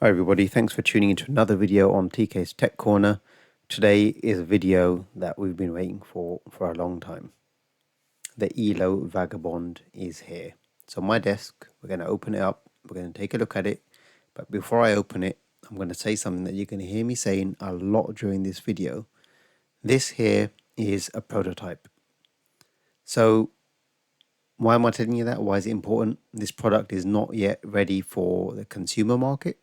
Hi everybody, thanks for tuning into another video on TK's Tech Corner. Today is a video that we've been waiting for a long time. The ELO Vagabond is here. So my desk, we're going to open it up, we're going to take a look at it, but before I open it, I'm going to say something that you're going to hear me saying a lot during this video. This here is a prototype. So why am I telling you that? Why is it important? This product is not yet ready for the consumer market.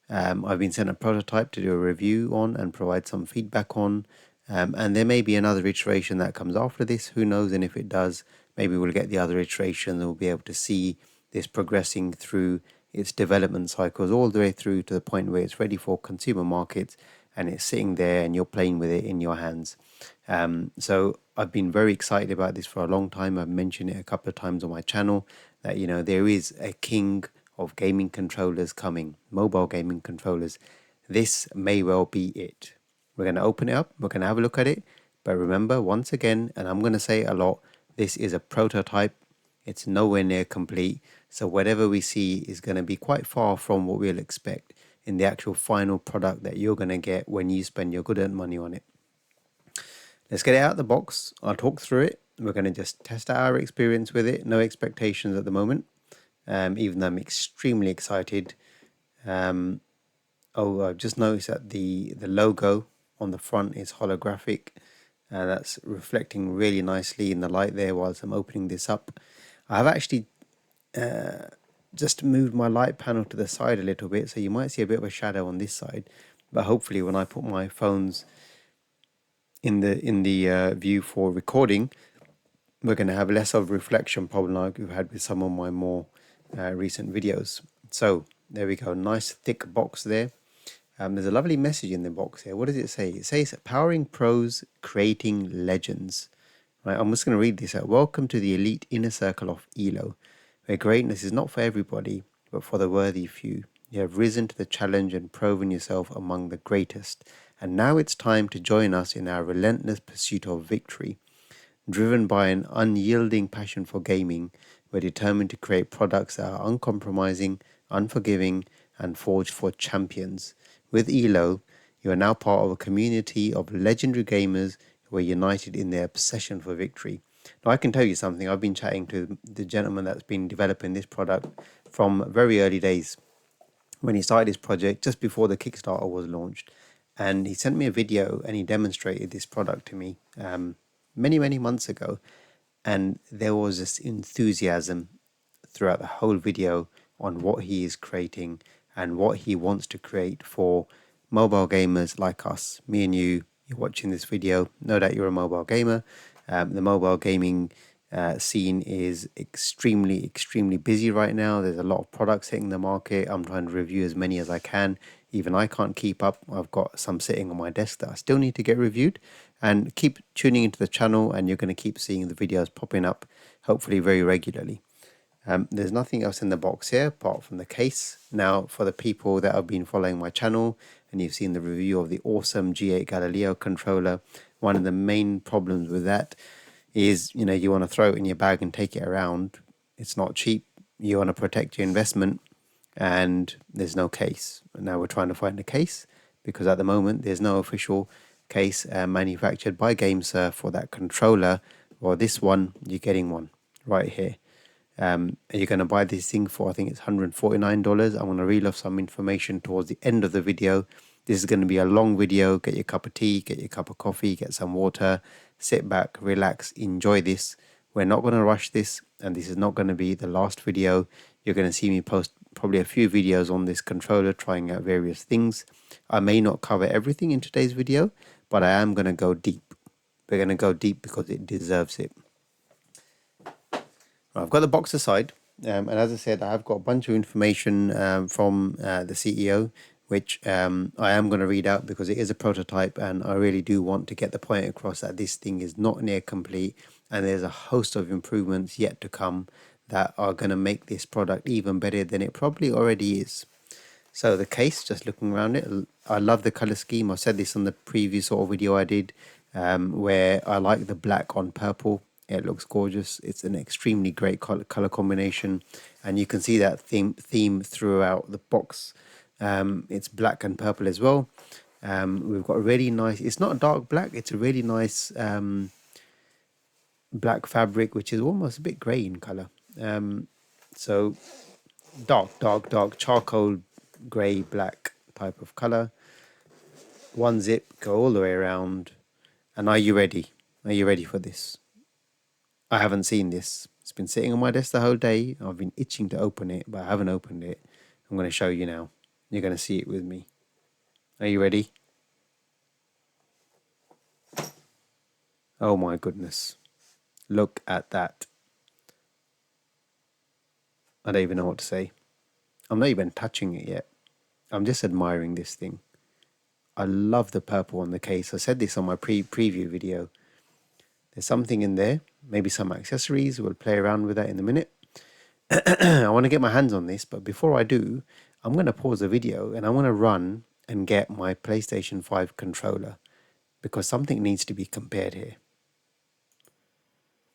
I've been sent a prototype to do a review on and provide some feedback on. And there may be another iteration that comes after this. Who knows? And if it does, maybe we'll get the other iteration and we'll be able to see this progressing through its development cycles all the way through to the point where it's ready for consumer markets and it's sitting there and you're playing with it in your hands. So I've been very excited about this for a long time. I've mentioned it a couple of times on my channel that, there is a king of gaming controllers coming, mobile gaming controllers. This may well be it. We're going to open it up, we're going to have a look at it, but remember, once again, and I'm going to say it a lot, this is a prototype. It's nowhere near complete, so whatever we see is going to be quite far from what we'll expect in the actual final product that you're going to get when you spend your good-earned money on it. Let's get it out of the box. I'll talk through it. We're going to just test out our experience with it. No expectations at the moment. Even though I'm extremely excited. I've just noticed that the logo on the front is holographic. That's reflecting really nicely in the light there whilst I'm opening this up. I've actually just moved my light panel to the side a little bit, so you might see a bit of a shadow on this side. But hopefully when I put my phones in the view for recording, we're going to have less of a reflection problem like we've had with some of my more recent videos. So there we go, nice thick box there. There's a lovely message in the box here. What does it say? It says powering pros, creating legends. Right, I'm just going to read this out. Welcome to the elite inner circle of ELO, where greatness is not for everybody, but for the worthy few. You have risen to the challenge and proven yourself among the greatest, and now it's time to join us in our relentless pursuit of victory. Driven by an unyielding passion for gaming, we're determined to create products that are uncompromising, unforgiving, and forged for champions. With ELO, you are now part of a community of legendary gamers who are united in their obsession for victory. Now, I can tell you something. I've been chatting to the gentleman that's been developing this product from very early days when he started his project just before the Kickstarter was launched. And he sent me a video and he demonstrated this product to me many months ago, and there was this enthusiasm throughout the whole video on what he is creating and what he wants to create for mobile gamers like us, me and you. You're watching this video, no doubt you're a mobile gamer. The mobile gaming scene is extremely busy right now. There's a lot of products hitting the market. I'm trying to review as many as I can. Even I can't keep up. I've got some sitting on my desk that I still need to get reviewed. And keep tuning into the channel and you're going to keep seeing the videos popping up, hopefully very regularly. There's nothing else in the box here apart from the case. Now, for the people that have been following my channel and you've seen the review of the awesome G8 Galileo controller, one of the main problems with that is, you want to throw it in your bag and take it around. It's not cheap. You want to protect your investment and there's no case. Now we're trying to find a case because at the moment there's no official case manufactured by GameSir for that controller. Or this one, you're getting one right here. You're going to buy this thing for, I think it's $149. I'm going to reel off some information towards the end of the video. This is going to be a long video. Get your cup of tea, get your cup of coffee, get some water, sit back, relax, enjoy this. We're not going to rush this, and this is not going to be the last video. You're going to see me post probably a few videos on this controller, trying out various things. I may not cover everything in today's video, but I am going to go deep. We're going to go deep because it deserves it. I've got the box aside, and as I said, I've got a bunch of information from the CEO, which I am going to read out because it is a prototype, and I really do want to get the point across that this thing is not near complete, and there's a host of improvements yet to come that are going to make this product even better than it probably already is. So the case, just looking around it, I love the color scheme. I said this on the previous sort of video I did, where I like the black on purple. It looks gorgeous. It's an extremely great color combination, and you can see that theme throughout the box. It's black and purple as well. We've got a really nice, it's not dark black, it's a really nice black fabric, which is almost a bit grey in colour. So dark charcoal grey black type of colour. One zip, go all the way around. And are you ready? Are you ready for this? I haven't seen this. It's been sitting on my desk the whole day. I've been itching to open it, but I haven't opened it. I'm going to show you now. You're going to see it with me. Are you ready? Oh my goodness. Look at that. I don't even know what to say. I'm not even touching it yet. I'm just admiring this thing. I love the purple on the case. I said this on my preview video. There's something in there, maybe some accessories. We'll play around with that in a minute. I want to get my hands on this, but before I do, I'm going to pause the video and I want to run and get my PlayStation 5 controller because something needs to be compared here.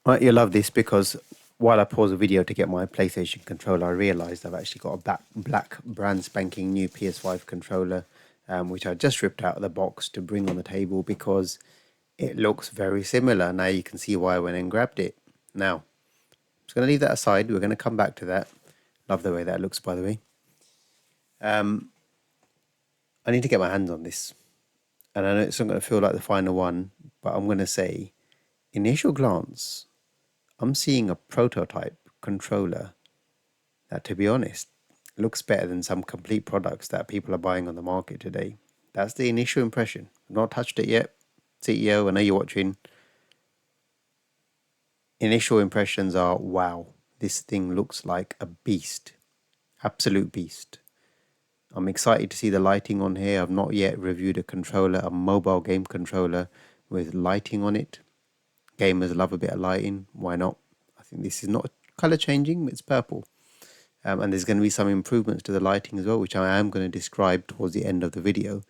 Right, you'll love this because while I pause the video to get my PlayStation controller, I realised I've actually got a black brand spanking new PS5 controller, which I just ripped out of the box to bring on the table because it looks very similar. Now you can see why I went and grabbed it. Now, I'm just going to leave that aside. We're going to come back to that. Love the way that looks, by the way. I need to get my hands on this. And I know it's not going to feel like the final one, but I'm going to say, initial glance, I'm seeing a prototype controller that, to be honest, looks better than some complete products that people are buying on the market today. That's the initial impression. I've not touched it yet. CEO, I know you're watching. Initial impressions are, wow, this thing looks like a beast. Absolute beast. I'm excited to see the lighting on here. I've not yet reviewed a controller, a mobile game controller with lighting on it. Gamers love a bit of lighting. Why not? I think this is not color changing, it's purple. And there's going to be some improvements to the lighting as well, which I am going to describe towards the end of the video.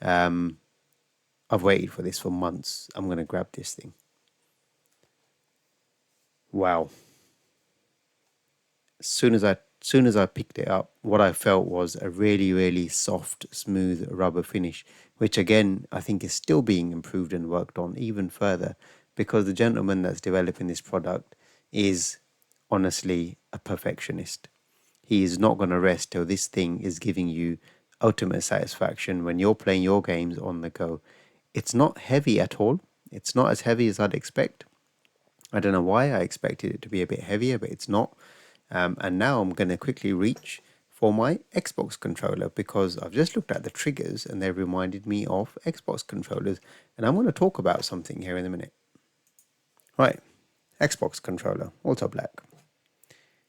I've waited for this for months. I'm going to grab this thing. Wow. As soon as I picked it up, what I felt was a really, really soft, smooth rubber finish, which again, I think is still being improved and worked on even further because the gentleman that's developing this product is honestly a perfectionist. He is not going to rest till this thing is giving you ultimate satisfaction when you're playing your games on the go. It's not heavy at all. It's not as heavy as I'd expect. I don't know why I expected it to be a bit heavier, but it's not. And now I'm going to quickly reach for my Xbox controller because I've just looked at the triggers and they reminded me of Xbox controllers. And I'm going to talk about something here in a minute. Right, Xbox controller, also black.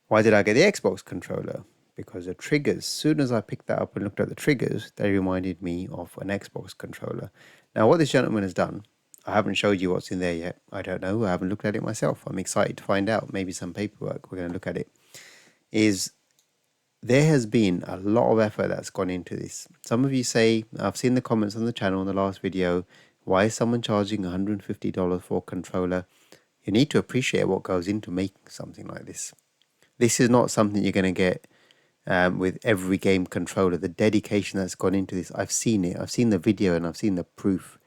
Why did I get the Xbox controller? Because the triggers, as soon as I picked that up and looked at the triggers, they reminded me of an Xbox controller. Now, what this gentleman has done, I haven't showed you what's in there yet. I don't know. I haven't looked at it myself. I'm excited to find out. Maybe some paperwork. We're going to look at it. Is there has been a lot of effort that's gone into this. Some of you say, I've seen the comments on the channel in the last video, why is someone charging $150 for a controller? You need to appreciate what goes into making something like this. This is not something you're going to get with every game controller. The dedication that's gone into this, I've seen it. I've seen the video and I've seen the proof.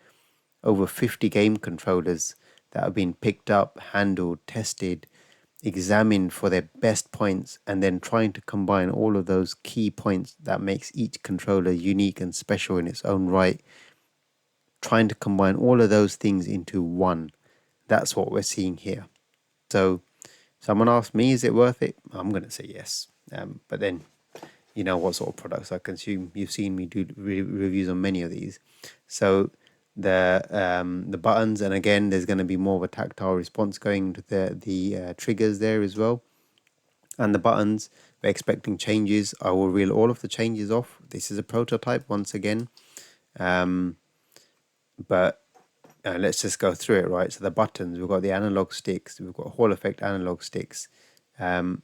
Over 50 game controllers that have been picked up, handled, tested, examined for their best points, and then trying to combine all of those key points that makes each controller unique and special in its own right. Trying to combine all of those things into one. That's what we're seeing here. So someone asked me, is it worth it? I'm going to say yes. But then, you know what sort of products I consume. You've seen me do reviews on many of these. So the buttons, and again, there's going to be more of a tactile response going to the triggers there as well. And the buttons, we're expecting changes. I will reel all of the changes off. This is a prototype once again. But let's just go through it, right? So the buttons, we've got the analog sticks, we've got Hall effect analog sticks.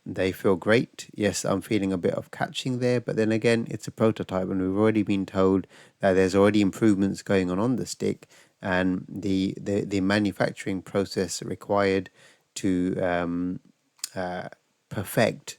They feel great. Yes, I'm feeling a bit of catching there, but then again, it's a prototype and we've already been told that there's already improvements going on the stick and the manufacturing process required to perfect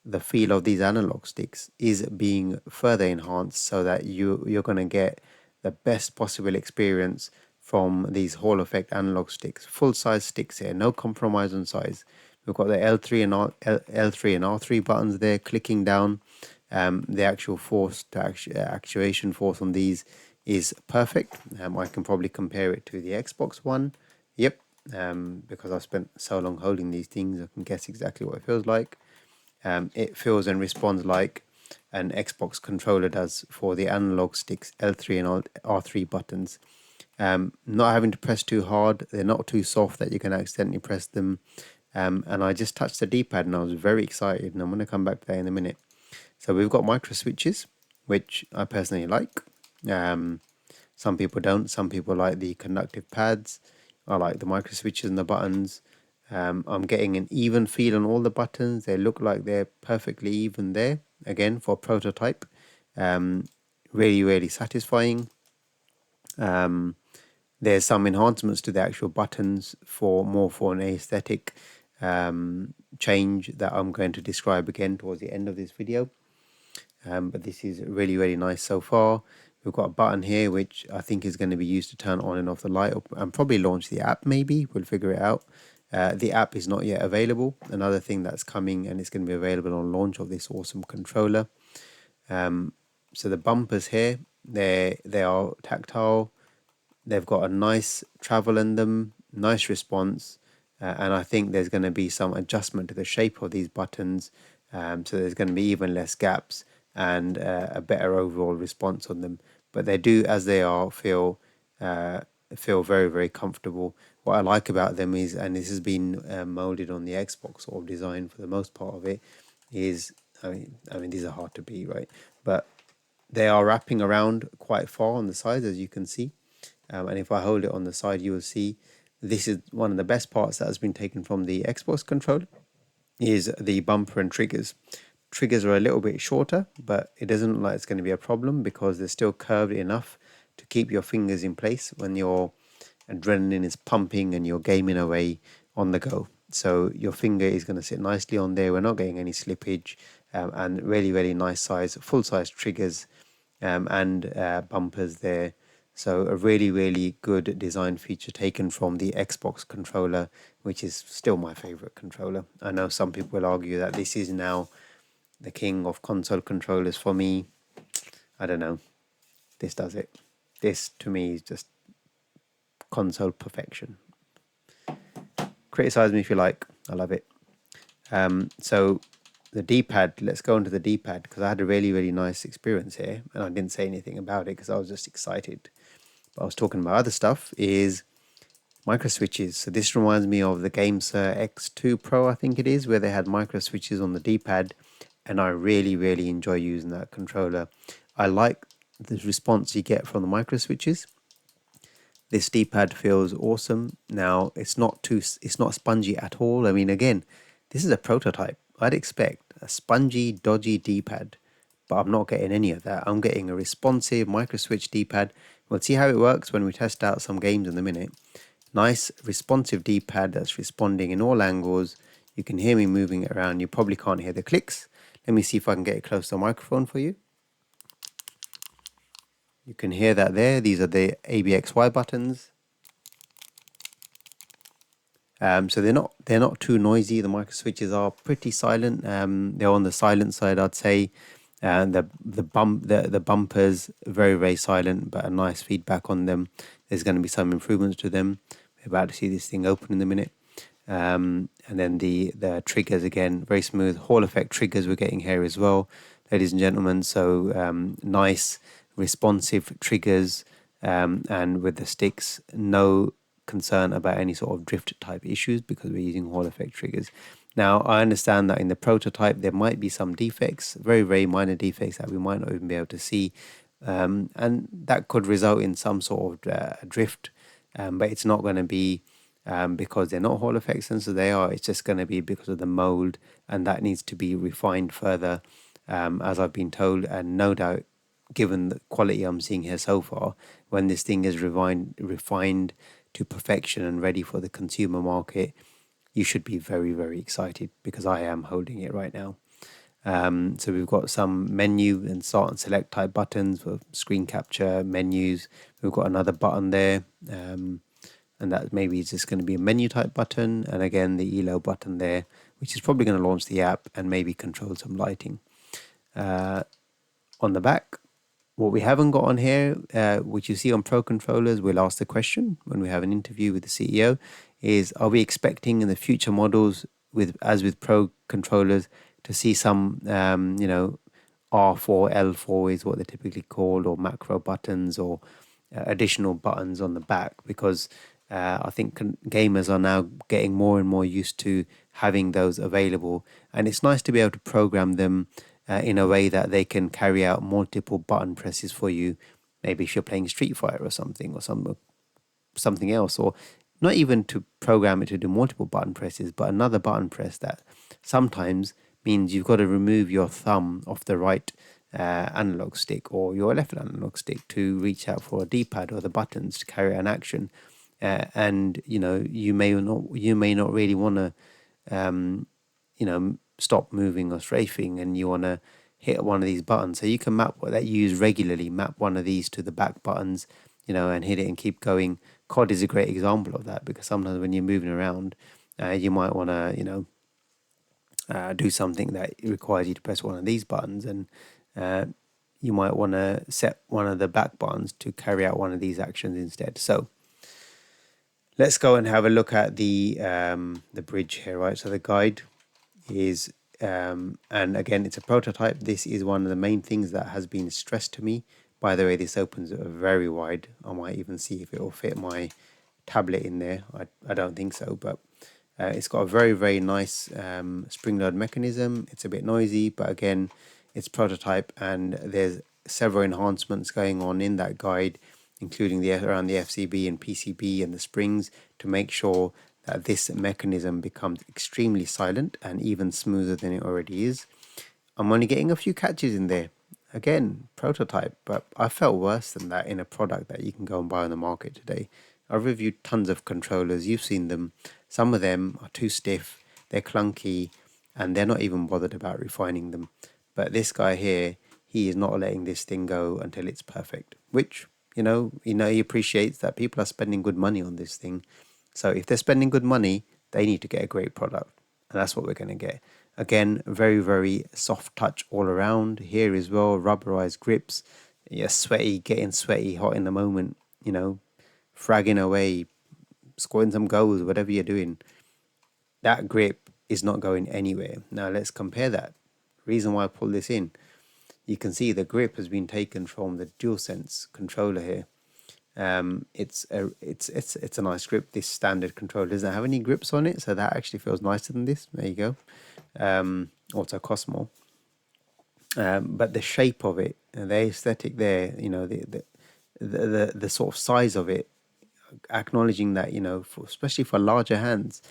the feel of these analog sticks is being further enhanced so that you're going to get the best possible experience from these Hall effect analog sticks. Full size sticks here, no compromise on size. We've got the L3 and L3 and R3 buttons there clicking down. The actual force to actuation force on these is perfect. I can probably compare it to the Xbox One. Yep, because I've spent so long holding these things, I can guess exactly what it feels like. It feels and responds like an Xbox controller does for the analog sticks L3 and R3 buttons. Not having to press too hard, they're not too soft that you can accidentally press them. And I just touched the D-pad and I was very excited, and I'm going to come back to that in a minute. So we've got micro switches, which I personally like. Some people don't. Some people like the conductive pads. I like the micro switches and the buttons. I'm getting an even feel on all the buttons. They look like they're perfectly even there. Again, for a prototype. Really, really satisfying. There's some enhancements to the actual buttons for an aesthetic change that I'm going to describe again towards the end of this video. But this is really, really nice so far. We've got a button here which I think is going to be used to turn on and off the light, and probably launch the app. Maybe we'll figure it out. The app is not yet available. Another thing that's coming, and it's going to be available on launch of this awesome controller. So the bumpers here, they are tactile. They've got a nice travel in them, nice response, and I think there's going to be some adjustment to the shape of these buttons, so there's going to be even less gaps and a better overall response on them. But they do, as they are, feel very, very comfortable. What I like about them is, and this has been molded on the Xbox sort of design for the most part of it, is I mean these are hard to beat, right? But they are wrapping around quite far on the sides, as you can see. And if I hold it on the side, you will see this is one of the best parts that has been taken from the Xbox controller, is the bumper and triggers. Triggers are a little bit shorter, but it doesn't look like it's going to be a problem because they're still curved enough to keep your fingers in place when your adrenaline is pumping and you're gaming away on the go. So your finger is going to sit nicely on there. We're not getting any slippage, and really, really nice size, full size triggers and bumpers there. So a really, really good design feature taken from the Xbox controller, which is still my favorite controller. I know some people will argue that this is now the king of console controllers. For me, I don't know. This does it. This to me is just console perfection. Criticize me if you like. I love it. So the D-pad, let's go into the D-pad because I had a really, really nice experience here and I didn't say anything about it because I was just excited. But I was talking about other stuff, is micro switches. So this reminds me of the GameSir X2 Pro, I think it is, where they had micro switches on the D-pad, and I really, really enjoy using that controller. I like the response you get from the micro switches. This D-pad feels awesome. Now it's not spongy at all. I mean, again, this is a prototype. I'd expect a spongy, dodgy D-pad, but I'm not getting any of that. I'm getting a responsive micro switch D-pad. We'll see how it works when we test out some games in a minute. Nice responsive D-pad that's responding in all angles. You can hear me moving it around. You probably can't hear the clicks. Let me see if I can get it close to the microphone for you. You can hear that there. These are the ABXY buttons. So they're not too noisy. The micro switches are pretty silent. They're on the silent side, I'd say. And the bumpers very, very silent, but a nice feedback on them. There's going to be some improvements to them. We're about to see this thing open in a minute. And then the triggers, again, very smooth Hall effect triggers we're getting here as well, ladies and gentlemen. So nice responsive triggers, and with the sticks, no concern about any sort of drift type issues because we're using Hall effect triggers. Now, I understand that in the prototype there might be some defects, very, very minor defects that we might not even be able to see, and that could result in some sort of drift, but it's not going to be because they're not Hall effect sensors. They are. It's just going to be because of the mold, and that needs to be refined further, as I've been told, and no doubt, given the quality I'm seeing here so far, when this thing is refined to perfection and ready for the consumer market, you should be very, very excited because I am holding it right now. So we've got some menu and start and select type buttons for screen capture menus. We've got another button there, and that maybe is just going to be a menu type button. And again, the ELO button there, which is probably going to launch the app and maybe control some lighting. On the back, what we haven't got on here, which you see on Pro controllers, we'll ask the question when we have an interview with the CEO, is are we expecting in the future models, with Pro controllers, to see some, R4, L4 is what they're typically called, or macro buttons, or additional buttons on the back, because I think gamers are now getting more and more used to having those available, and it's nice to be able to program them in a way that they can carry out multiple button presses for you. Maybe if you're playing Street Fighter or something, or something else, or not even to program it to do multiple button presses, but another button press that sometimes means you've got to remove your thumb off the right analog stick or your left analog stick to reach out for a D-pad or the buttons to carry an action. And you may not really want to stop moving or strafing, and you want to hit one of these buttons. So you can map what that you use regularly, map one of these to the back buttons, and hit it and keep going. COD is a great example of that, because sometimes when you're moving around, you might want to, do something that requires you to press one of these buttons, and you might want to set one of the back buttons to carry out one of these actions instead. So let's go and have a look at the bridge here, right? So the guide is, and again, it's a prototype. This is one of the main things that has been stressed to me. By the way, this opens very wide. I might even see if it will fit my tablet in there. I don't think so, but it's got a very, very nice spring load mechanism. It's a bit noisy, but again, it's prototype, and there's several enhancements going on in that guide, including around the FCB and PCB and the springs, to make sure that this mechanism becomes extremely silent and even smoother than it already is. I'm only getting a few catches in there. Again, prototype, but I felt worse than that in a product that you can go and buy on the market today. I've reviewed tons of controllers. You've seen them. Some of them are too stiff, they're clunky, and they're not even bothered about refining them. But this guy here, he is not letting this thing go until it's perfect, which, he appreciates that people are spending good money on this thing. So if they're spending good money, they need to get a great product. And that's what we're going to get. Again, very, very soft touch all around. Here as well, rubberized grips. You're sweaty, getting sweaty, hot in the moment, fragging away, scoring some goals, whatever you're doing. That grip is not going anywhere. Now let's compare that. Reason why I pull this in. You can see the grip has been taken from the DualSense controller here. It's a nice grip. This standard controller doesn't have any grips on it, so that actually feels nicer than this. There you go. Also costs more. But the shape of it, the aesthetic there, the sort of size of it, acknowledging that, especially for larger hands,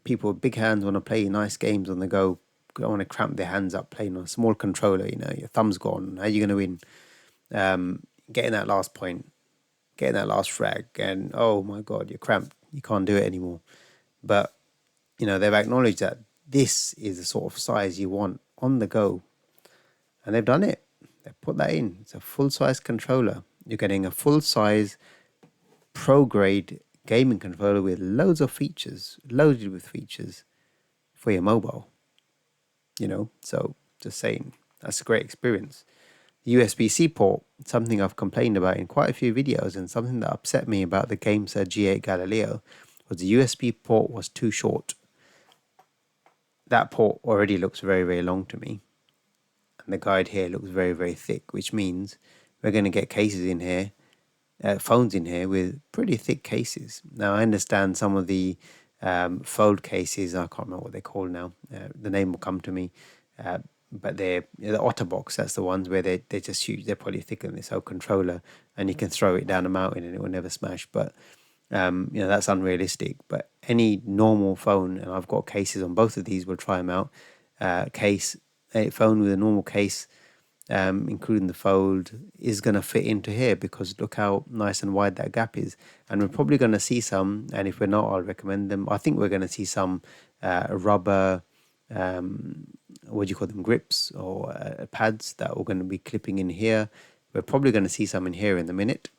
people with big hands want to play nice games on the go. Don't want to cramp their hands up playing on a small controller. Your thumb's gone. How are you going to win? Getting that last point, getting that last frag, and oh my god, you're cramped. You can't do it anymore. But they've acknowledged that this is the sort of size you want on the go, and they've done it. They put that in. It's a full-size controller. You're getting a full-size pro-grade gaming controller with loads of features, loaded with features for your mobile. So just saying, that's a great experience. USB-C port, something I've complained about in quite a few videos, and something that upset me about the GameSir G8 Galileo was the USB port was too short. That port already looks very, very long to me. And the guide here looks very, very thick, which means we're going to get cases in here, phones in here with pretty thick cases. Now, I understand some of the fold cases, I can't remember what they're called now. The name will come to me. But they're the Otterbox, that's the ones where they're just huge. They're probably thicker than this whole controller, and you can throw it down a mountain and it will never smash. But that's unrealistic. But any normal phone, and I've got cases on both of these, we'll try them out. A phone with a normal case, including the fold, is going to fit into here, because look how nice and wide that gap is. And we're probably going to see some, and if we're not, I'll recommend them. I think we're going to see some rubber what do you call them, grips or pads that are going to be clipping in here. We're probably going to see some in here in a minute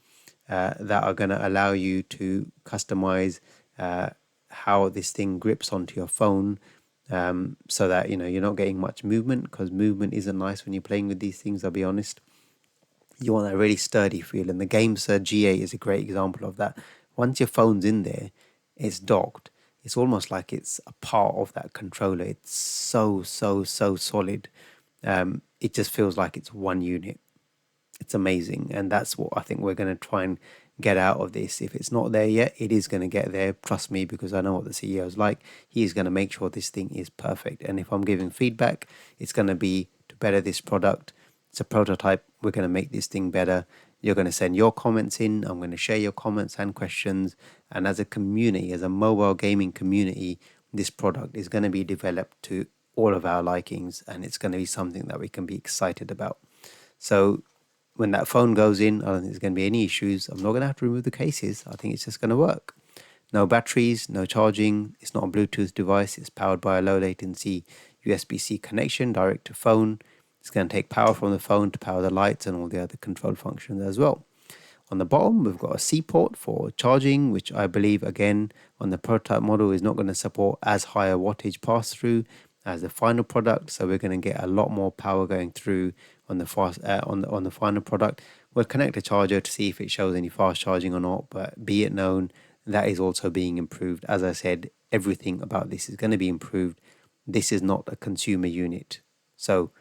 that are going to allow you to customize how this thing grips onto your phone, so that you're not getting much movement, because movement isn't nice when you're playing with these things, I'll be honest. You want a really sturdy feel, and the Games GA is a great example of that. Once your phone's in there, it's docked. It's almost like it's a part of that controller. It's so solid. It just feels like it's one unit. It's amazing, and that's what I think we're going to try and get out of this. If it's not there yet, it is going to get there, trust me, because I know what the CEO is like. He's going to make sure this thing is perfect, and if I'm giving feedback, it's going to be to better this product. It's a prototype. We're going to make this thing better. You're going to send your comments in. I'm going to share your comments and questions, and as a community, as a mobile gaming community, this product is going to be developed to all of our likings, and it's going to be something that we can be excited about. So when that phone goes in, I don't think there's going to be any issues. I'm not going to have to remove the cases. I think it's just going to work. No batteries, no charging. It's not a Bluetooth device. It's powered by a low latency USB-C connection direct to phone. It's going to take power from the phone to power the lights and all the other control functions as well. On the bottom, we've got a C port for charging, which I believe, again, on the prototype model is not going to support as high a wattage pass-through as the final product. So we're going to get a lot more power going through on the on the final product. We'll connect a charger to see if it shows any fast charging or not, but be it known, that is also being improved. As I said, everything about this is going to be improved. This is not a consumer unit. So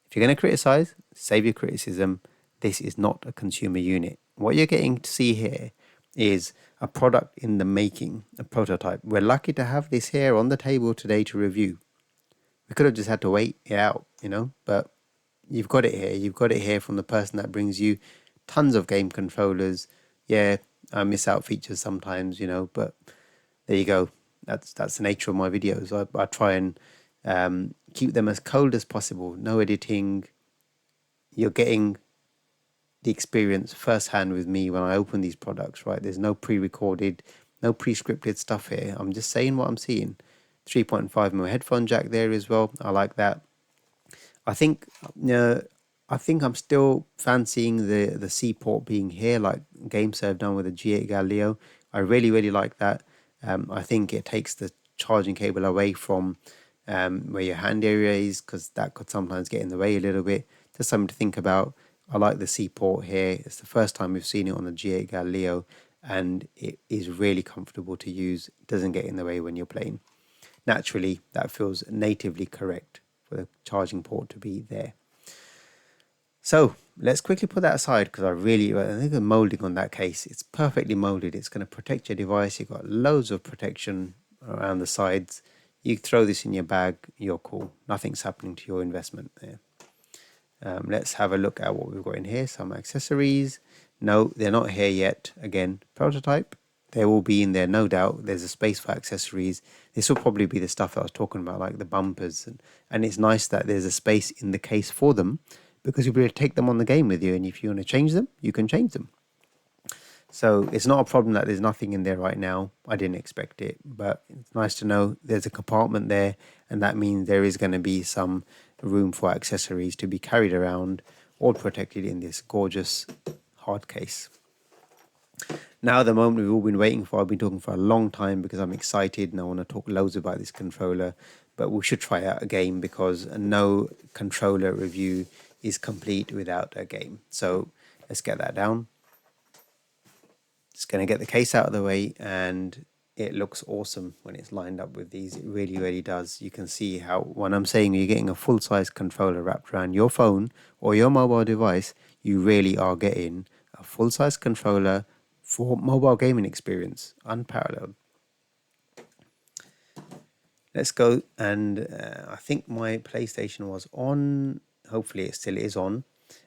if you're going to criticize, save your criticism. This is not a consumer unit. What you're getting to see here is a product in the making, a prototype. We're lucky to have this here on the table today to review. We could have just had to wait it out, but you've got it here. You've got it here from the person that brings you tons of game controllers. Yeah, I miss out features sometimes, but there you go. That's the nature of my videos. I try and keep them as cold as possible. No editing. You're getting the experience firsthand with me when I open these products, right? There's no pre-recorded, no pre-scripted stuff here. I'm just saying what I'm seeing. 3.5mm headphone jack there as well. I like that. I think I'm still fancying the C port being here, like GameServe done with the G8 Galileo. I really like that. I think it takes the charging cable away from where your hand area is, because that could sometimes get in the way a little bit. Just something to think about. I like the C port here. It's the first time we've seen it on the G8 Galileo, and it is really comfortable to use. It doesn't get in the way when you're playing. Naturally, that feels natively correct for the charging port to be there. So let's quickly put that aside, because I think the molding on that case, it's perfectly molded. It's going to protect your device. You've got loads of protection around the sides. You throw this in your bag, you're cool. Nothing's happening to your investment there. Let's have a look at what we've got in here. Some accessories. No, they're not here yet. Again, prototype. They will be in there, no doubt. There's a space for accessories. This will probably be the stuff that I was talking about, like the bumpers. And it's nice that there's a space in the case for them, because you'll be able to take them on the game with you. And if you want to change them, you can change them. So it's not a problem that there's nothing in there right now. I didn't expect it, but it's nice to know there's a compartment there, and that means there is going to be some room for accessories to be carried around, all protected in this gorgeous hard case. Now, the moment we've all been waiting for. I've been talking for a long time because I'm excited and I want to talk loads about this controller, but we should try out a game, because no controller review is complete without a game. So let's get that down. Just going to get the case out of the way, and it looks awesome when it's lined up with these. It really does. You can see how, when I'm saying you're getting a full-size controller wrapped around your phone or your mobile device, you really are getting a full-size controller for mobile gaming experience, unparalleled. Let's go, and I think my PlayStation was on. Hopefully it still is on.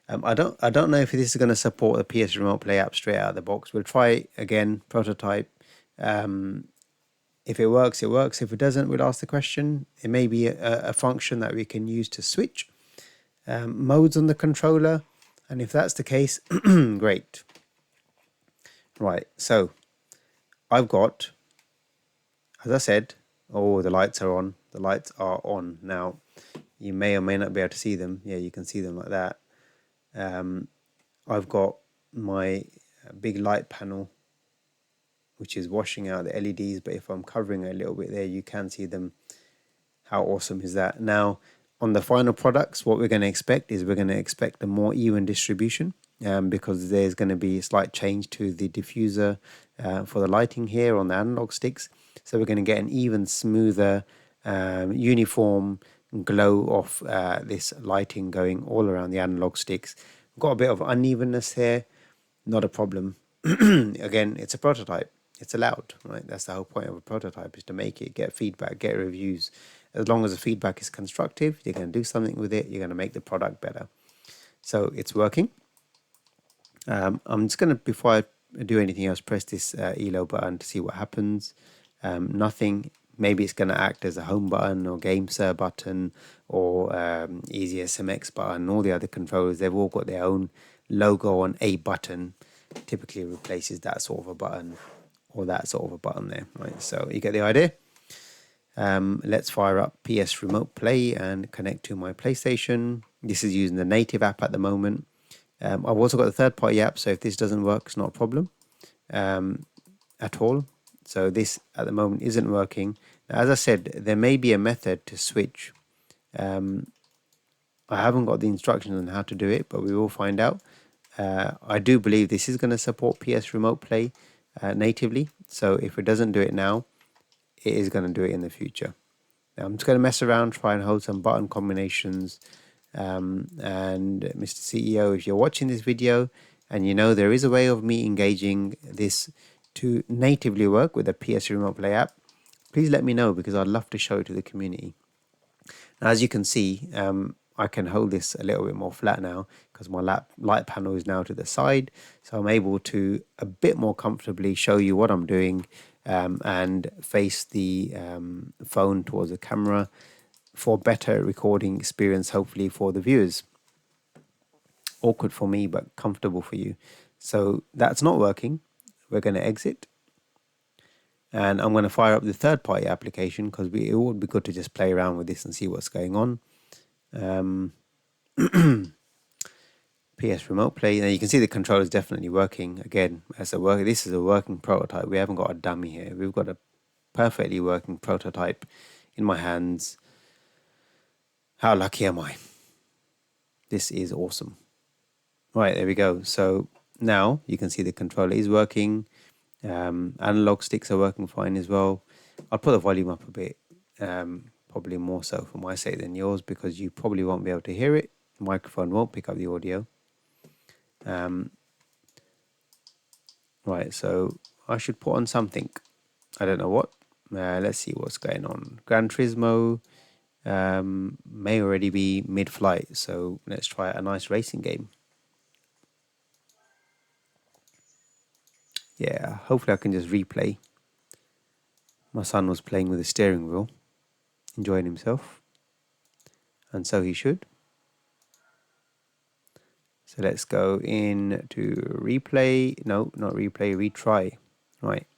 I don't know if this is going to support the PS Remote Play app straight out of the box. We'll try again, prototype. If it works, it works. If it doesn't, we'll ask the question. It may be a function that we can use to switch modes on the controller. And if that's the case, great. Right, so I've got, as I said, Oh, the lights are on. The lights are on. Now, you may or may not be able to see them. Yeah, you can see them like that. I've got my big light panel, which is washing out the LEDs, but if I'm covering a little bit there, you can see them. How awesome is that? Now, on the final products, what we're going to expect is we're going to expect a more even distribution, because there's going to be a slight change to the diffuser for the lighting here on the analog sticks. So we're going to get an even smoother, uniform glow of this lighting going all around the analog sticks. Got a bit of unevenness here, not a problem. Again, it's a prototype. It's allowed, right? That's the whole point of a prototype, is to make it, get feedback, get reviews. As long as the feedback is constructive, you're going to do something with it. You're going to make the product better. So it's working. I'm just going to, before I do anything else, press this ELO button to see what happens. Nothing. Maybe it's going to act as a home button or GameSir button or Easy SMX button. All the other controllers, they've all got their own logo on a button. Typically replaces that sort of a button or that sort of a button there, right? So you get the idea. Let's fire up PS Remote Play and connect to my PlayStation. This is using the native app at the moment. I've also got the third-party app, so if this doesn't work, it's not a problem at all. So this at the moment isn't working. Now, as I said, there may be a method to switch. I haven't got the instructions on how to do it, but we will find out. I do believe this is going to support PS Remote Play natively. So if it doesn't do it now, it is going to do it in the future. Now I'm just going to mess around, try and hold some button combinations. And Mr. CEO, if you're watching this video and you know there is a way of me engaging this to natively work with the PS Remote Play app, please let me know, because I'd love to show it to the community. Now, as you can see, I can hold this a little bit more flat now because my light panel is now to the side. So I'm able to a bit more comfortably show you what I'm doing and face the phone towards the camera for better recording experience, hopefully for the viewers. Awkward for me, but comfortable for you. So that's not working. We're going to exit. And I'm going to fire up the third-party application because it would be good to just play around with this and see what's going on. PS Remote Play. Now you can see the controller is definitely working. Again, this is a working prototype. We haven't got a dummy here. We've got a perfectly working prototype in my hands. How lucky am I? This is awesome. Right, there we go. So now you can see the controller is working. Analog sticks are working fine as well. I'll put the volume up a bit, probably more so for my sake than yours, because you probably won't be able to hear it. The microphone won't pick up the audio. Right, so I should put on something. I don't know what. Let's see what's going on. Gran Turismo may already be mid-flight, so let's try a nice racing game. Yeah, hopefully I can just replay. My son was playing with the steering wheel, enjoying himself, and so he should. So let's go in to replay. No, not replay, retry. Right.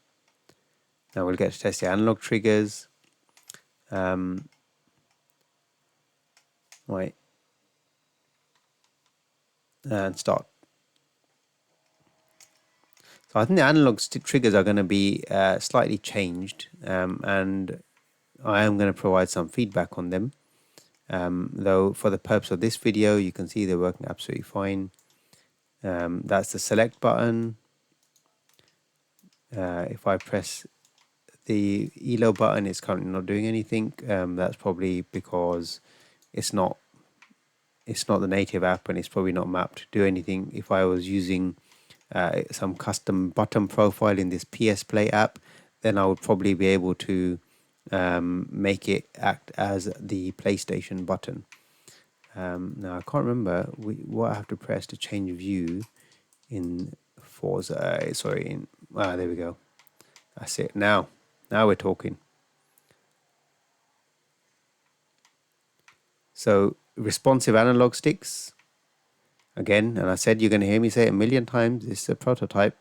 Now we'll get to test the analog triggers. Right. And start. So I think the analog triggers are going to be slightly changed, and I am going to provide some feedback on them. Though for the purpose of this video, you can see they're working absolutely fine. That's the select button. If I press the ELO button, it's currently not doing anything. That's probably because it's not the native app, and it's probably not mapped to do anything. If I was using some custom button profile in this PS Play app, then I would probably be able to make it act as the PlayStation button. Now I can't remember what I have to press to change view in Forza. There we go. That's it. Now we're talking. So responsive analog sticks. Again, and I said you're going to hear me say it a million times. This is a prototype.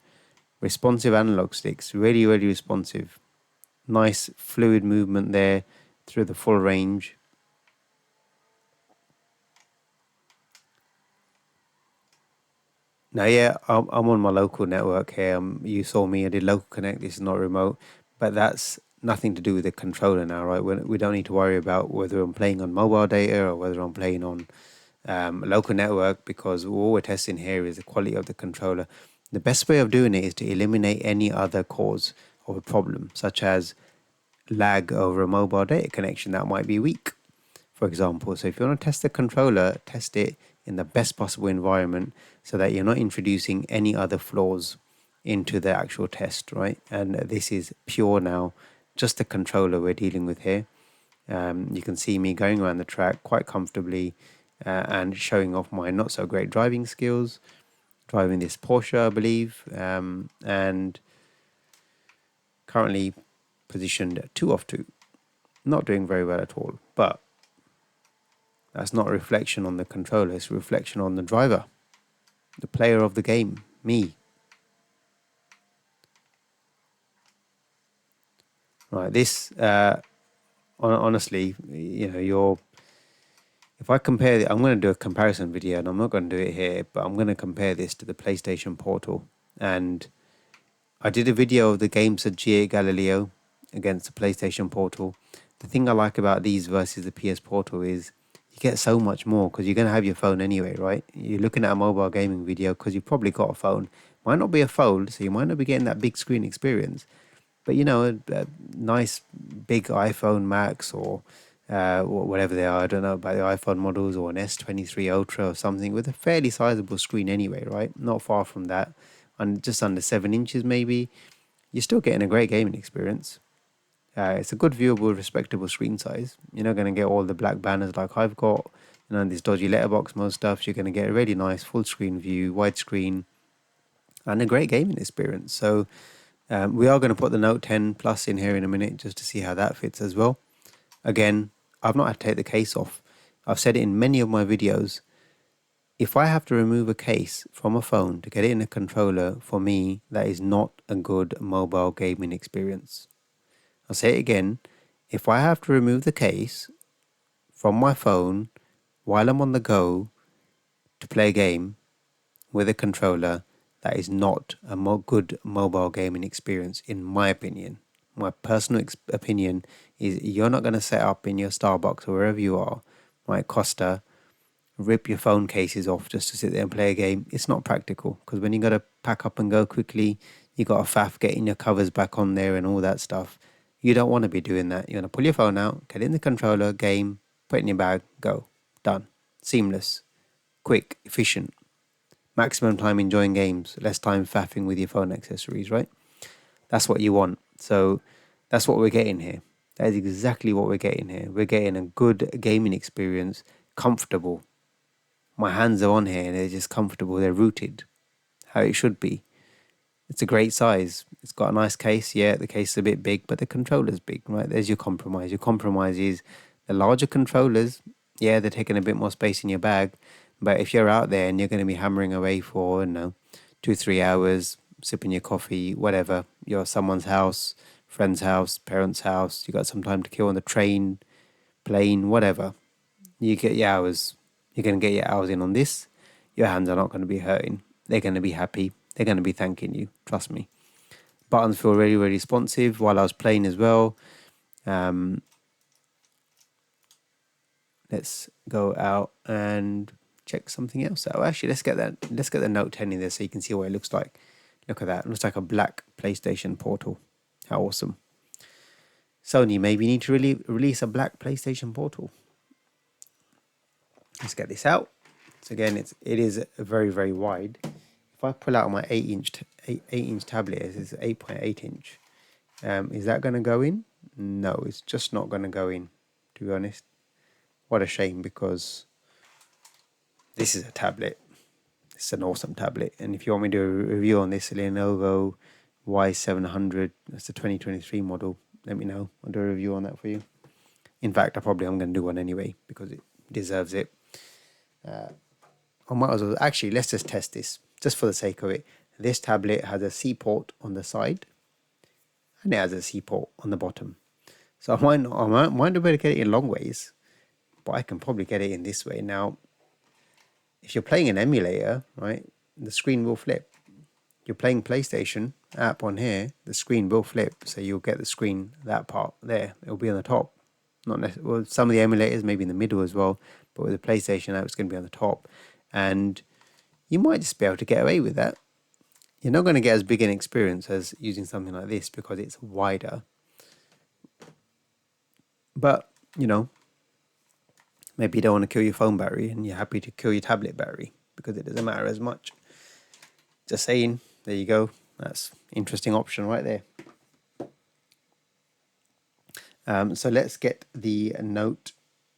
Responsive analog sticks. Really, really responsive. Nice fluid movement there through the full range. Now, yeah, I'm on my local network here. You saw me, I did local connect. This is not remote, but that's nothing to do with the controller now, right? We don't need to worry about whether I'm playing on mobile data or whether I'm playing on a local network, because all we're testing here is the quality of the controller. The best way of doing it is to eliminate any other cause of a problem, such as lag over a mobile data connection that might be weak, for example. So if you want to test the controller, test it in the best possible environment so that you're not introducing any other flaws into the actual test, right? And this is pure now, just the controller we're dealing with here. You can see me going around the track quite comfortably and showing off my not so great driving skills, driving this Porsche, I believe, and currently positioned at 2 off 2. Not doing very well at all, but that's not a reflection on the controller, it's a reflection on the driver, the player of the game, me. Right, this, honestly, if I compare I'm going to do a comparison video, and I'm not going to do it here, but I'm going to compare this to the PlayStation Portal. And I did a video of the games at G8 Galileo against the PlayStation Portal. The thing I like about these versus the PS Portal is you get so much more because you're going to have your phone anyway, right? You're looking at a mobile gaming video because you've probably got a phone. Might not be a fold, so you might not be getting that big screen experience. But a nice big iPhone Max or whatever they are, I don't know about the iPhone models, or an S23 Ultra or something with a fairly sizable screen anyway, right? Not far from that, and just under 7 inches maybe. You're still getting a great gaming experience. It's a good, viewable, respectable screen size. You're not going to get all the black banners like I've got, this dodgy letterbox mode stuff. You're going to get a really nice full screen view, widescreen, and a great gaming experience. So we are going to put the Note 10 Plus in here in a minute just to see how that fits as well. Again, I've not had to take the case off. I've said it in many of my videos. If I have to remove a case from a phone to get it in a controller, for me, that is not a good mobile gaming experience. I'll say it again. If I have to remove the case from my phone while I'm on the go to play a game with a controller, that is not a good mobile gaming experience, in my opinion. My personal opinion is you're not going to set up in your Starbucks or wherever you are, right, Costa, rip your phone cases off just to sit there and play a game. It's not practical, because when you got to pack up and go quickly, you got to faff getting your covers back on there and all that stuff. You don't want to be doing that. You're going to pull your phone out, get in the controller, game, put it in your bag, go. Done. Seamless. Quick. Efficient. Maximum time enjoying games. Less time faffing with your phone accessories, right? That's what you want. So that's what we're getting here. That is exactly what we're getting here. We're getting a good gaming experience, comfortable. My hands are on here and they're just comfortable. They're rooted how it should be. It's a great size. It's got a nice case. Yeah, the case is a bit big, but the controller's big, right? There's your compromise. Your compromise is the larger controllers. Yeah, they're taking a bit more space in your bag. But if you're out there and you're going to be hammering away for, 2-3 hours, sipping your coffee, whatever, you're at someone's house, friend's house, parents' house, you got some time to kill on the train, plane, whatever, you get your hours. You're going to get your hours in on this. Your hands are not going to be hurting. They're going to be happy. They're going to be thanking you. Trust me. Buttons feel really, really responsive while I was playing as well. Let's go out and check something else out. Actually, let's get that. Let's get the Note 10 in there so you can see what it looks like. Look at that. It looks like a black PlayStation Portal. How awesome. Sony maybe need to really release a black PlayStation Portal. Let's get this out. So again, it is very, very wide. If I pull out my 8-inch tablet, it's 8.8 inch. Is that going to go in? No, it's just not going to go in, to be honest. What a shame, because this is a tablet. It's an awesome tablet. And if you want me to do a review on this Lenovo Y700, that's the 2023 model, let me know. I'll do a review on that for you. In fact, I'm going to do one anyway because it deserves it. I might as well, actually, let's just test this just for the sake of it. This tablet has a C port on the side and it has a C port on the bottom. So I might not be able to get it in long ways, but I can probably get it in this way. Now, if you're playing an emulator, right, the screen will flip. You're playing PlayStation app on here, the screen will flip, so you'll get the screen, that part there. It'll be on the top. Not necessarily, well, some of the emulators maybe in the middle as well, but with the PlayStation app, it's going to be on the top. And you might just be able to get away with that. You're not going to get as big an experience as using something like this because it's wider. But, maybe you don't want to kill your phone battery and you're happy to kill your tablet battery because it doesn't matter as much. Just saying, there you go. That's an interesting option right there. So let's get the Note.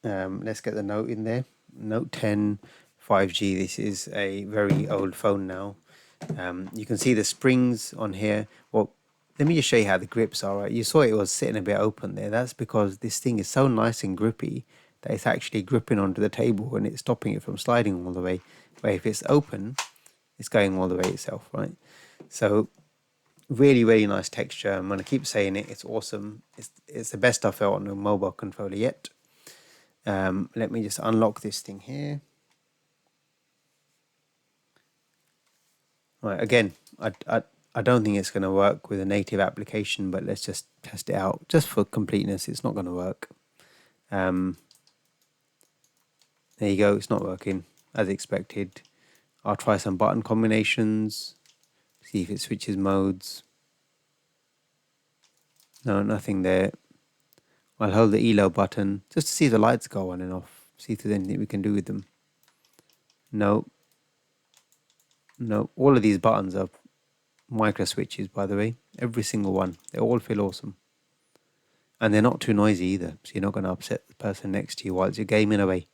Let's get the Note in there. Note 10 5G. This is a very old phone now. You can see the springs on here. Well, let me just show you how the grips are. Right? You saw it was sitting a bit open there. That's because this thing is so nice and grippy that it's actually gripping onto the table and it's stopping it from sliding all the way. Where if it's open, it's going all the way itself, right? So really, really nice texture. I'm going to keep saying it. It's awesome. It's the best I've felt on a mobile controller yet. Let me just unlock this thing here. Right, again, I don't think it's going to work with a native application, but let's just test it out. Just for completeness, it's not going to work. There you go. It's not working as expected. I'll try some button combinations. See if it switches modes. No, nothing there. I'll hold the ELO button just to see if the lights go on and off. See if there's anything we can do with them. No. No. All of these buttons are micro switches, by the way. Every single one. They all feel awesome. And they're not too noisy either, so you're not going to upset the person next to you whilst you're gaming away.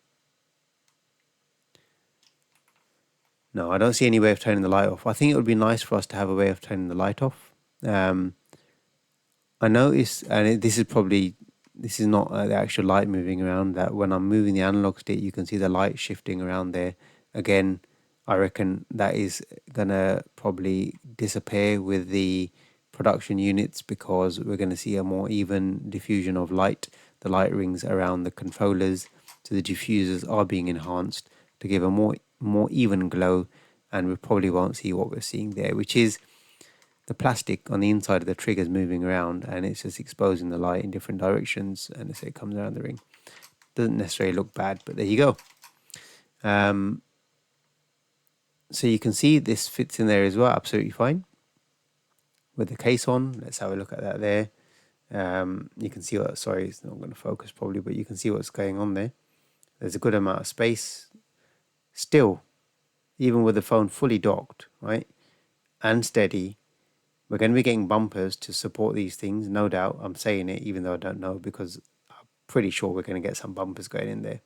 No, I don't see any way of turning the light off. I think it would be nice for us to have a way of turning the light off. I notice, and this is not the actual light moving around, that when I'm moving the analog stick, you can see the light shifting around there. Again, I reckon that is going to probably disappear with the production units because we're going to see a more even diffusion of light. The light rings around the controllers, so the diffusers are being enhanced to give a more even glow, and we probably won't see what we're seeing there, which is the plastic on the inside of the triggers moving around, and it's just exposing the light in different directions, and as it comes around the ring. Doesn't necessarily look bad, but there you go. So you can see this fits in there as well, absolutely fine. With the case on, let's have a look at that there. You can see what, sorry, it's not going to focus probably, but you can see what's going on there. There's a good amount of space. Still, even with the phone fully docked, right, and steady, we're going to be getting bumpers to support these things, no doubt. I'm saying it even though I don't know, because I'm pretty sure we're going to get some bumpers going in there.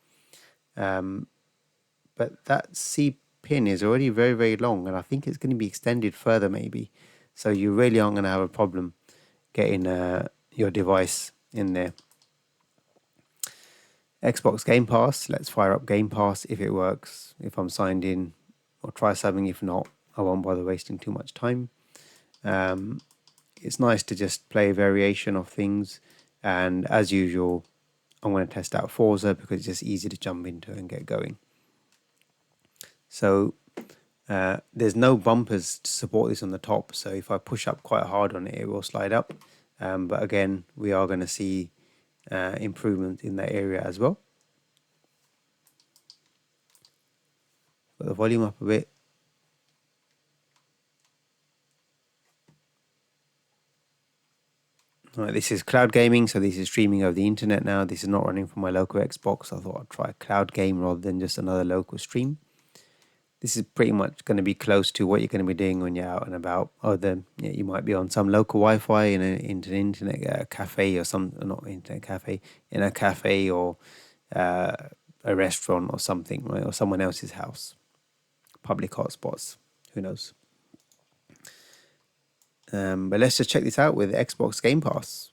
But that C pin is already very, very long, and I think it's going to be extended further maybe. So you really aren't going to have a problem getting your device in there. Xbox Game Pass, let's fire up Game Pass if it works. If I'm signed in, I'll try something. If not, I won't bother wasting too much time. It's nice to just play a variation of things, and as usual, I'm going to test out Forza because it's just easy to jump into and get going. So there's no bumpers to support this on the top, so if I push up quite hard on it, it will slide up. But again, we are going to see improvement in that area as well. Put the volume up a bit. Right, this is cloud gaming, so this is streaming over the internet now. This is not running from my local Xbox. I thought I'd try a cloud game rather than just another local stream. This is pretty much going to be close to what you're going to be doing when you're out and about. You might be on some local Wi-Fi in an internet cafe or not internet cafe, in a cafe or a restaurant or something, right? Or someone else's house. Public hotspots, who knows? But let's just check this out with Xbox Game Pass.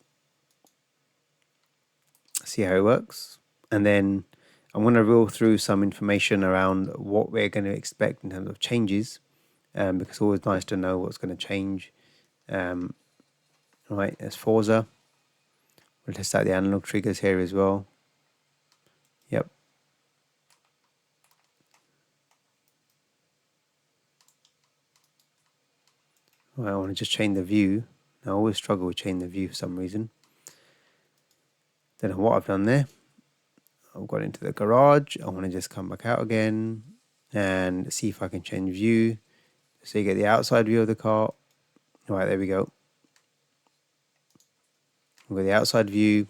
See how it works. And then I'm going to reel through some information around what we're going to expect in terms of changes, because it's always nice to know what's going to change. Right, Right, there's Forza. We'll test out the analog triggers here as well. Yep. Right, I want to just change the view. I always struggle with changing the view for some reason. Don't know what I've done there. I've got into the garage. I want to just come back out again and see if I can change view. So you get the outside view of the car. Right, there we go. We've got the outside view.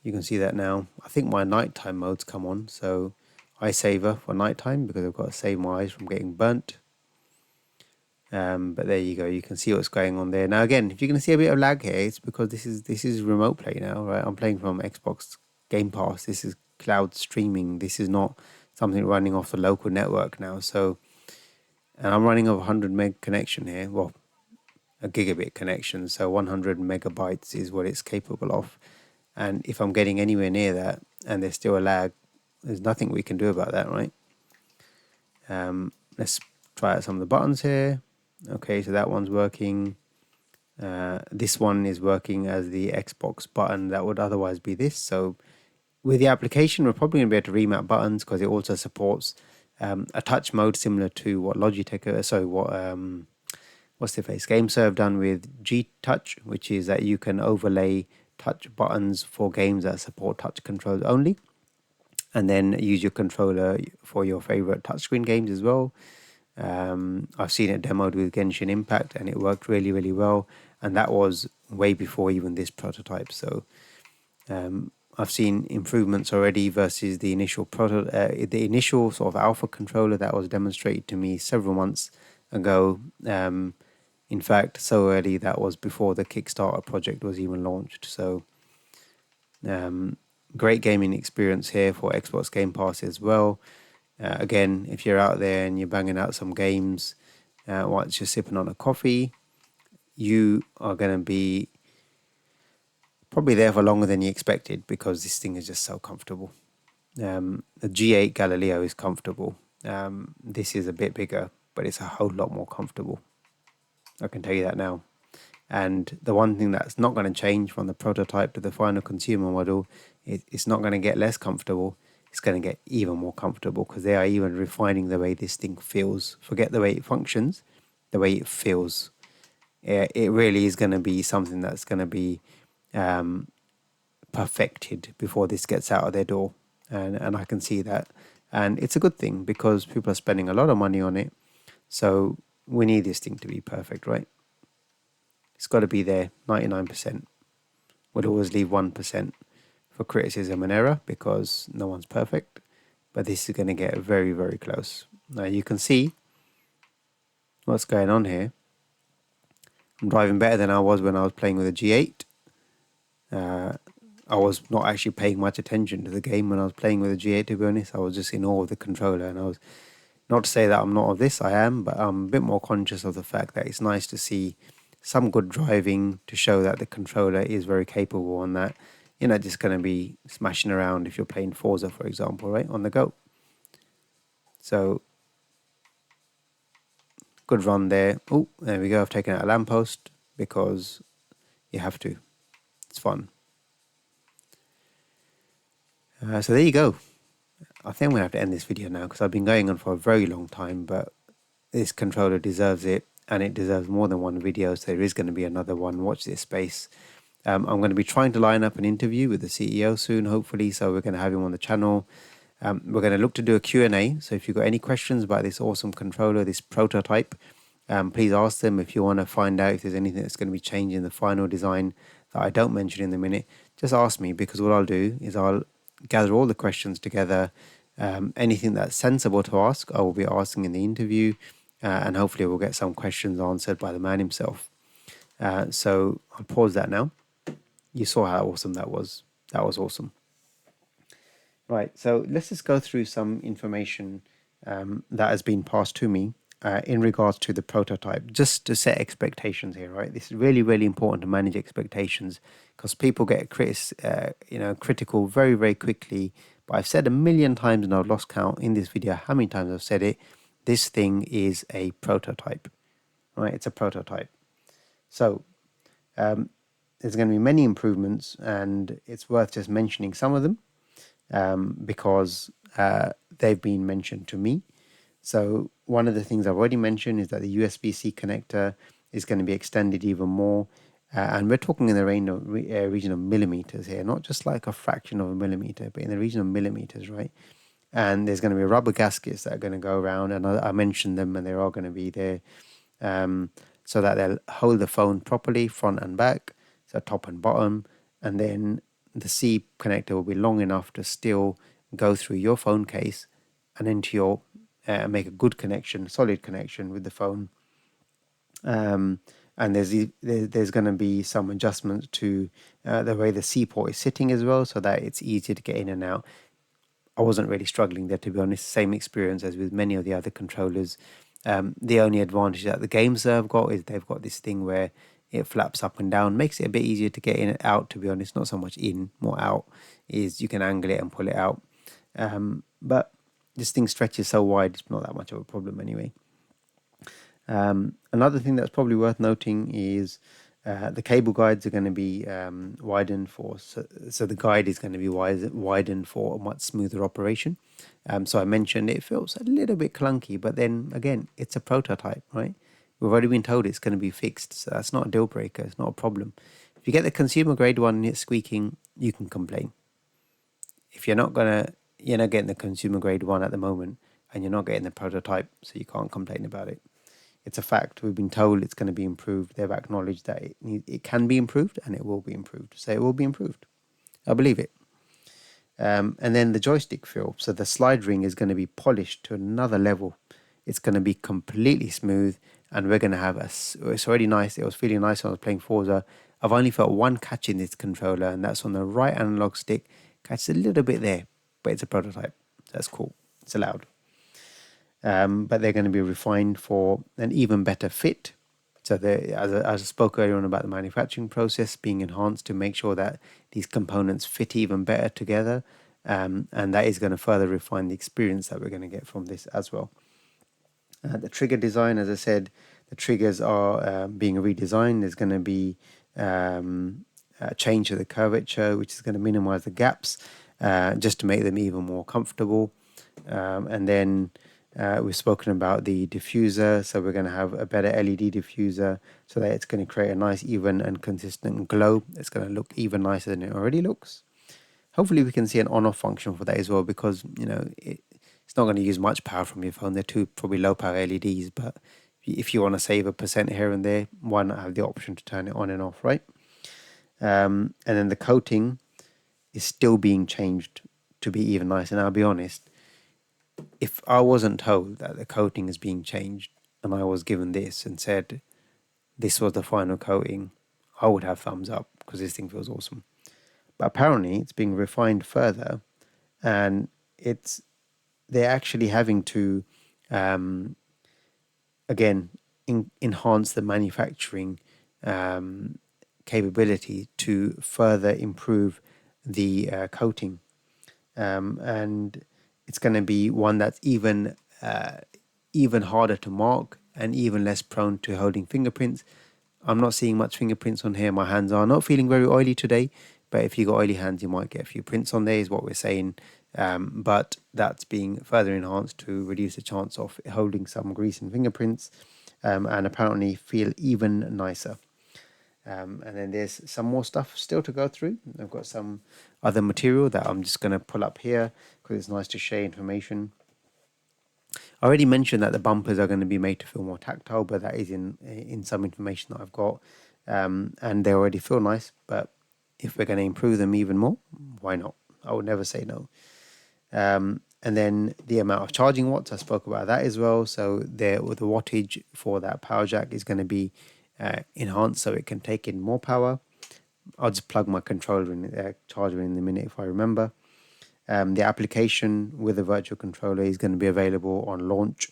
You can see that now. I think my nighttime mode's come on. So eye saver for nighttime because I've got to save my eyes from getting burnt. But there you go. You can see what's going on there. Now again, if you're going to see a bit of lag here, it's because this is remote play now, right? I'm playing from Xbox Game Pass. This is cloud streaming. This is not something running off the local network now. So, and I'm running a 100 meg connection here. Well, a gigabit connection. So 100 megabytes is what it's capable of. And if I'm getting anywhere near that and there's still a lag, there's nothing we can do about that, right? Let's try out some of the buttons here. Okay, so that one's working. This one is working as the Xbox button that would otherwise be this. So with the application, we're probably going to be able to remap buttons because it also supports a touch mode similar to what Logitech, what's the face GameServe done with G Touch, which is that you can overlay touch buttons for games that support touch controls only, and then use your controller for your favorite touchscreen games as well. I've seen it demoed with Genshin Impact and it worked really, really well. And that was way before even this prototype. So I've seen improvements already versus the initial the initial sort of alpha controller that was demonstrated to me several months ago. In fact, so early that was before the Kickstarter project was even launched. So great gaming experience here for Xbox Game Pass as well. Again, if you're out there and you're banging out some games once you're sipping on a coffee, you are going to be probably there for longer than you expected because this thing is just so comfortable. The G8 Galileo is comfortable. This is a bit bigger, but it's a whole lot more comfortable. I can tell you that now. And the one thing that's not going to change from the prototype to the final consumer model, it's not going to get less comfortable. It's going to get even more comfortable because they are even refining the way this thing feels. Forget the way it functions, the way it feels. It really is going to be something that's going to be perfected before this gets out of their door. And I can see that. And it's a good thing because people are spending a lot of money on it. So we need this thing to be perfect, right? It's got to be there, 99%. We'll always leave 1% for criticism and error because no one's perfect. But this is going to get very, very close. Now you can see what's going on here. I'm driving better than I was when I was playing with a G8. I was not actually paying much attention to the game when I was playing with a G8, to be honest. I was just in awe of the controller. And I was, not to say that I'm not of this, I am, but I'm a bit more conscious of the fact that it's nice to see some good driving to show that the controller is very capable and that you're not just going to be smashing around if you're playing Forza, for example, right, on the go. So, good run there. Oh, there we go. I've taken out a lamppost because you have to. It's fun. So there you go. I think I'm going to have to end this video now because I've been going on for a very long time, but this controller deserves it and it deserves more than one video. So there is going to be another one. Watch this space. I'm going to be trying to line up an interview with the CEO soon, hopefully. So we're going to have him on the channel. We're going to look to do a Q&A. So if you've got any questions about this awesome controller, this prototype, please ask them. If you want to find out if there's anything that's going to be changed in the final design that I don't mention in the minute, just ask me because what I'll do is I'll gather all the questions together. Anything that's sensible to ask, I will be asking in the interview. And hopefully we'll get some questions answered by the man himself. So I'll pause that now. You saw how awesome that was. That was awesome. Right, so let's just go through some information that has been passed to me in regards to the prototype, just to set expectations here, right? This is really, really important to manage expectations because people get critical very, very quickly. But I've said a million times and I've lost count in this video how many times I've said it. This thing is a prototype, right? It's a prototype. So There's going to be many improvements, and it's worth just mentioning some of them because they've been mentioned to me. So one of the things I've already mentioned is that the USB-C connector is going to be extended even more. And we're talking in the region of millimeters here, not just like a fraction of a millimeter, but in the region of millimeters, right? And there's going to be rubber gaskets that are going to go around, and I mentioned them, and they're all going to be there so that they'll hold the phone properly, front and back, so top and bottom, and then the C connector will be long enough to still go through your phone case and into your make a good connection, solid connection with the phone. And there's going to be some adjustments to the way the C port is sitting as well, so that it's easier to get in and out. I wasn't really struggling there, to be honest. Same experience as with many of the other controllers. The only advantage that the games have got is they've got this thing where it flaps up and down, makes it a bit easier to get in and out, to be honest. Not so much in, more out, is you can angle it and pull it out. But this thing stretches so wide, it's not that much of a problem anyway. Another thing that's probably worth noting is the cable guides are going to be widened so the guide is going to be widened for a much smoother operation. So I mentioned it feels a little bit clunky, but then again, it's a prototype, right? We've already been told it's going to be fixed, so that's not a deal breaker. It's not a problem. If you get the consumer grade one and it's squeaking, you can complain. If you're not getting the consumer grade one at the moment, and you're not getting the prototype, so you can't complain about it. It's a fact. We've been told it's going to be improved. They've acknowledged that it can be improved, and it will be improved. So it will be improved. I believe it. And then the joystick feel. So the slide ring is going to be polished to another level. It's going to be completely smooth, and we're going to have it's already nice. It was feeling nice when I was playing Forza. I've only felt one catch in this controller, and that's on the right analog stick. Catches a little bit there, but it's a prototype. That's cool. It's allowed. But they're going to be refined for an even better fit. So as I spoke earlier on about the manufacturing process being enhanced to make sure that these components fit even better together. And that is going to further refine the experience that we're going to get from this as well. The trigger design, as I said, the triggers are being redesigned. There's going to be a change to the curvature, which is going to minimize the gaps just to make them even more comfortable. And then we've spoken about the diffuser, so we're going to have a better LED diffuser so that it's going to create a nice, even and consistent glow. It's going to look even nicer than it already looks. Hopefully we can see an on-off function for that as well, because it's not going to use much power from your phone. They're two probably low-power LEDs, but if you want to save a percent here and there, why not have the option to turn it on and off, right? And then the coating is still being changed to be even nicer. And I'll be honest, if I wasn't told that the coating is being changed and I was given this and said this was the final coating, I would have thumbs up because this thing feels awesome. But apparently it's being refined further, and they're actually having to again enhance the manufacturing capability to further improve the coating, and it's going to be one that's even harder to mark and even less prone to holding fingerprints. I'm not seeing much fingerprints on here. My hands are not feeling very oily today, but if you got oily hands, you might get a few prints on there, is what we're saying. But that's being further enhanced to reduce the chance of holding some grease and fingerprints, and apparently feel even nicer. And then there's some more stuff still to go through. I've got some other material that I'm just going to pull up here because it's nice to share information. I already mentioned that the bumpers are going to be made to feel more tactile, but that is in some information that I've got. And they already feel nice, but if we're going to improve them even more, why not? I would never say no. And then the amount of charging watts, I spoke about that as well. So the wattage for that power jack is going to be enhanced so it can take in more power. I'll just plug my controller in, charger in a minute if I remember. The application with the virtual controller is going to be available on launch.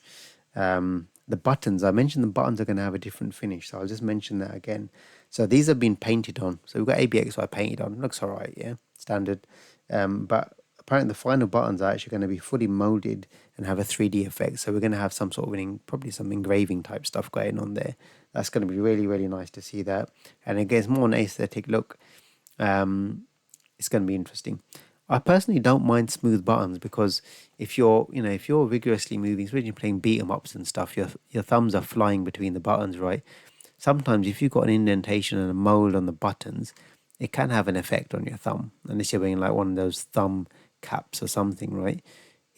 The buttons, I mentioned the buttons are going to have a different finish, so I'll just mention that again. So these have been painted on. So we've got ABXY painted on. Looks all right, yeah, standard. But apparently the final buttons are actually going to be fully molded and have a 3D effect. So we're going to have some sort of probably some engraving type stuff going on there. That's going to be really, really nice to see that. And it gets more an aesthetic look. It's going to be interesting. I personally don't mind smooth buttons because if you're vigorously moving, especially when you're playing beat 'em ups and stuff, your thumbs are flying between the buttons, right? Sometimes if you've got an indentation and a mold on the buttons, it can have an effect on your thumb. Unless you're wearing like one of those thumb caps or something, right?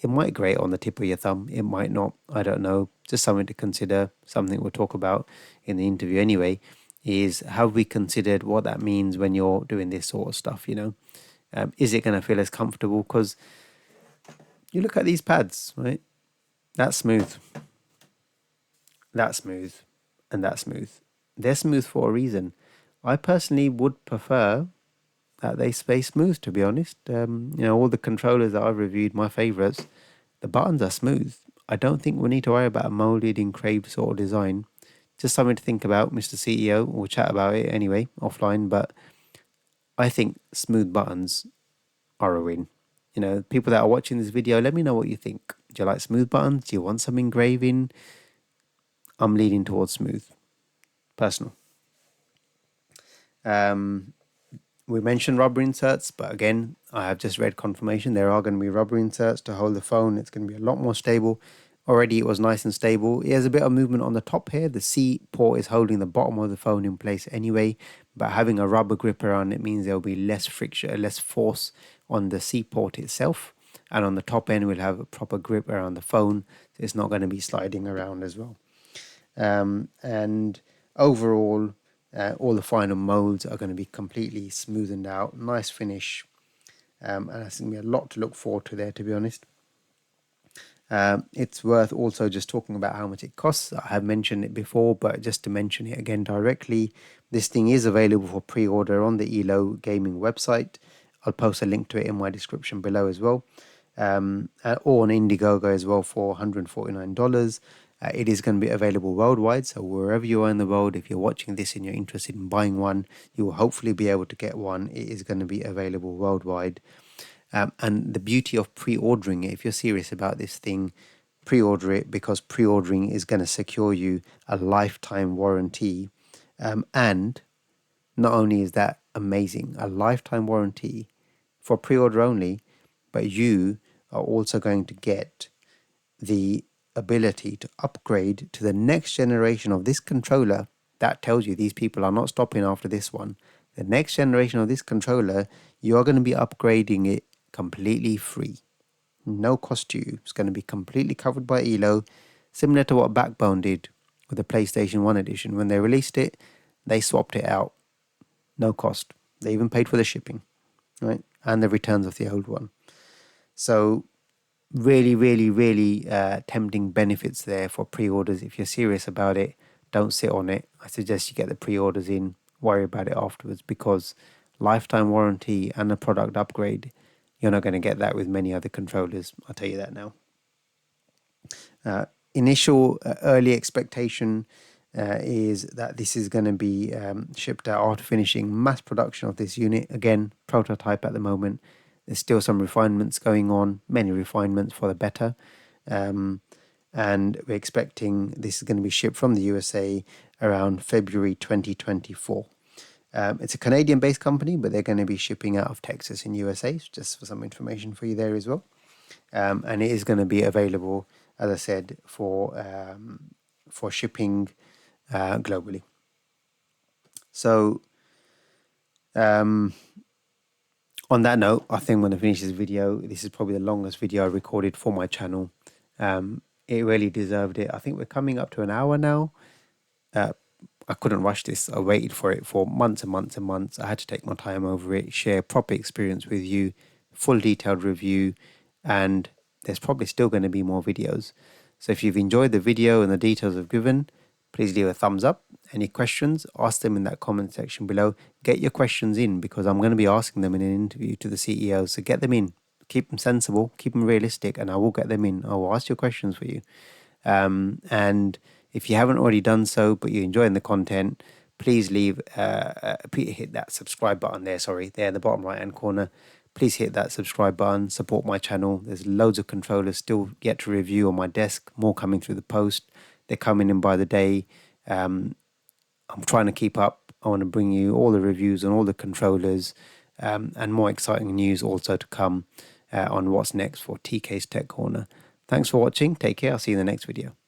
It might grate on the tip of your thumb. It might not. I don't know. Just something to consider. Something we'll talk about in the interview anyway. Is have we considered what that means when you're doing this sort of stuff? Is it going to feel as comfortable? Because you look at these pads, right? That's smooth. That's smooth, and that's smooth. They're smooth for a reason. I personally would prefer that they stay smooth, to be honest. All the controllers that I've reviewed, my favorites, the buttons are smooth. I don't think we need to worry about a molded, engraved sort of design. Just something to think about, Mr. CEO. We'll chat about it anyway, offline, but I think smooth buttons are a win. People that are watching this video, let me know what you think. Do you like smooth buttons? Do you want some engraving? I'm leaning towards smooth. Personal. We mentioned rubber inserts, but again, I have just read confirmation. There are going to be rubber inserts to hold the phone. It's going to be a lot more stable. Already it was nice and stable. It has a bit of movement on the top here. The C port is holding the bottom of the phone in place anyway, but having a rubber grip around it means there will be less friction, less force on the C port itself. And on the top end, we'll have a proper grip around the phone. So it's not going to be sliding around as well. And overall, all the final molds are going to be completely smoothened out. Nice finish. And that's going to be a lot to look forward to there, to be honest. It's worth also just talking about how much it costs. I have mentioned it before, but just to mention it again directly, this thing is available for pre-order on the ELO gaming website. I'll post a link to it in my description below as well. Or on Indiegogo as well for $149. It is going to be available worldwide, so wherever you are in the world, if you're watching this and you're interested in buying one, you will hopefully be able to get one. It is going to be available worldwide. And the beauty of pre-ordering it, if you're serious about this thing, pre-order it, because pre-ordering is going to secure you a lifetime warranty. And not only is that amazing, a lifetime warranty for pre-order only, but you are also going to get the ability to upgrade to the next generation of this controller. That tells you these people are not stopping after this one. The next generation of this controller, you are going to be upgrading it completely free. No cost to you. It's going to be completely covered by ELO, similar to what Backbone did with the PlayStation 1 edition. When they released it, they swapped it out. No cost. They even paid for the shipping, right? And the returns of the old one. So really, really, really tempting benefits there for pre-orders. If you're serious about it, don't sit on it. I suggest you get the pre-orders in, worry about it afterwards, because lifetime warranty and a product upgrade, you're not going to get that with many other controllers. I'll tell you that now. Initial early expectation is that this is going to be shipped out after finishing mass production of this unit. Again, prototype at the moment. There's still some refinements going on, many refinements for the better. And we're expecting this is going to be shipped from the USA around February 2024. It's a Canadian-based company, but they're going to be shipping out of Texas in USA, just for some information for you there as well. And it is going to be available, as I said, for shipping globally. So, on that note, I think I'm going to finish this video. This is probably the longest video I recorded for my channel. It really deserved it. I think we're coming up to an hour now. I couldn't rush this. I waited for it for months and months and months. I had to take my time over it, share proper experience with you, full detailed review, and there's probably still going to be more videos. So if you've enjoyed the video and the details I've given, please leave a thumbs up. Any questions, ask them in that comment section below. Get your questions in, because I'm going to be asking them in an interview to the CEO. So get them in. Keep them sensible, keep them realistic, and I will get them in. I will ask your questions for you. And if you haven't already done so, but you're enjoying the content, please hit that subscribe button there, there in the bottom right hand corner. please hit that subscribe button, support my channel. There's loads of controllers still yet to review on my desk, more coming through the post. They're coming in by the day. I'm trying to keep up. I want to bring you all the reviews on all the controllers, and more exciting news also to come on what's next for TK's Tech Corner. Thanks for watching. Take care. I'll see you in the next video.